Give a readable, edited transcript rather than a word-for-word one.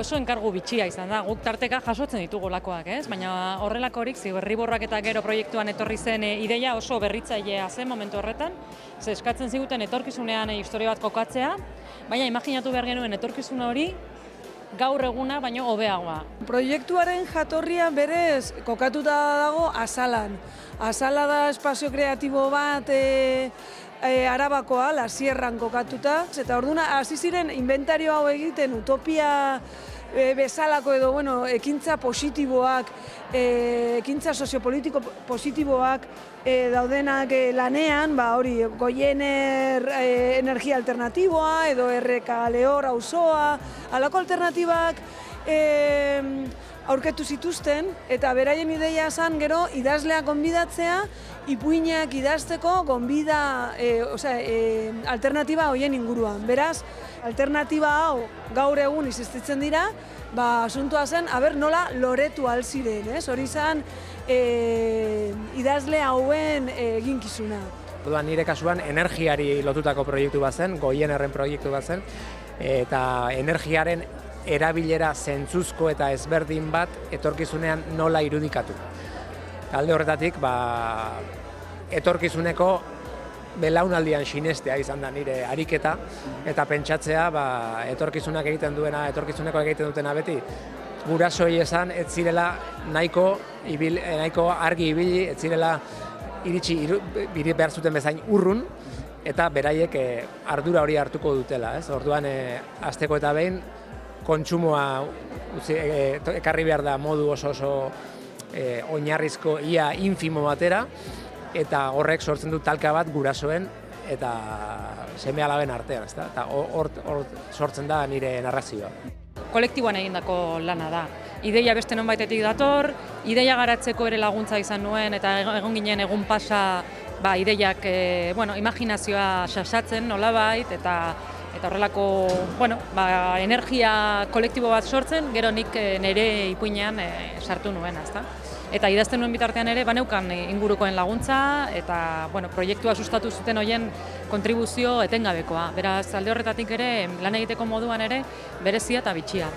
oso enkargu bitxia izan da, guk tarteka jasotzen ditugu lakoak, ez? Baina horrelakorik Zirriborroak eta gero proiektuan etorri zen ideia oso berritzailea zen momentu horretan, ze eskatzen ziguten etorkizunean historia bat kokatzea, baina imaginatu behar genuen etorkizun hori gaur eguna baino hobeagoa. Proiektuaren jatorria berez kokatuta dago Azalan. Azala da espazio kreatibo bat Arabakoa, La Sierran kokatuta, eta orduna hasi ziren inventario hau egiten utopia bezalako edo ekintza positiboak, ekintza soziopolitiko positiboak daudenak lanean, hori Goiener energia alternatiboa edo RK Lehor auzoa, halako alternatibak aurketu zituzten, eta beraien ideia zen gero idazleak gonbidatzea, ipuinak idazteko alternatiba horien inguruan. Beraz, alternatiba hau gaur egun existitzen dira, asuntoa zen, nola loretu alziren, hori zen idazle hauen eginkizuna. Nire kasuan energiari lotutako proiektu bat zen, Goienerren proiektu bat zen, eta energiaren erabilera zentzuzko eta ezberdin bat etorkizunean nola irudikatu. Alde horretatik, etorkizuneko belaunaldian sinestea izan da nire ariketa, eta pentsatzea etorkizunak egiten duena, etorkizuneko egiten dutena beti, gurasoei esan ez zirela nahiko argi ibili, ez zirela iritsi behar zuten bezain urrun, eta beraiek ardura hori hartuko dutela. Orduan, hasteko eta behin, kontsumoa ekarri behar da modu oso oinarrizko ia infimo batera, eta horrek sortzen du talka bat gurasoen eta seme-alaben artean, eta hor sortzen da nire narrazioa. Kolektiboan egindako lana da. Ideia beste nonbaitetik dator, ideia garatzeko ere laguntza izan nuen, eta egon ginen egun pasa ideiak, imaginazioa sasatzen nolabait, eta horrelako energia kolektibo bat sortzen, gero nik nire ipuinean sartu nuen, ezta? Eta idazten nuen bitartean ere, baneukan ingurukoen laguntza, eta proiektua sustatu zuten horien kontribuzio etengabekoa. Beraz, alde horretatik ere, lan egiteko moduan ere, berezia eta bitxia.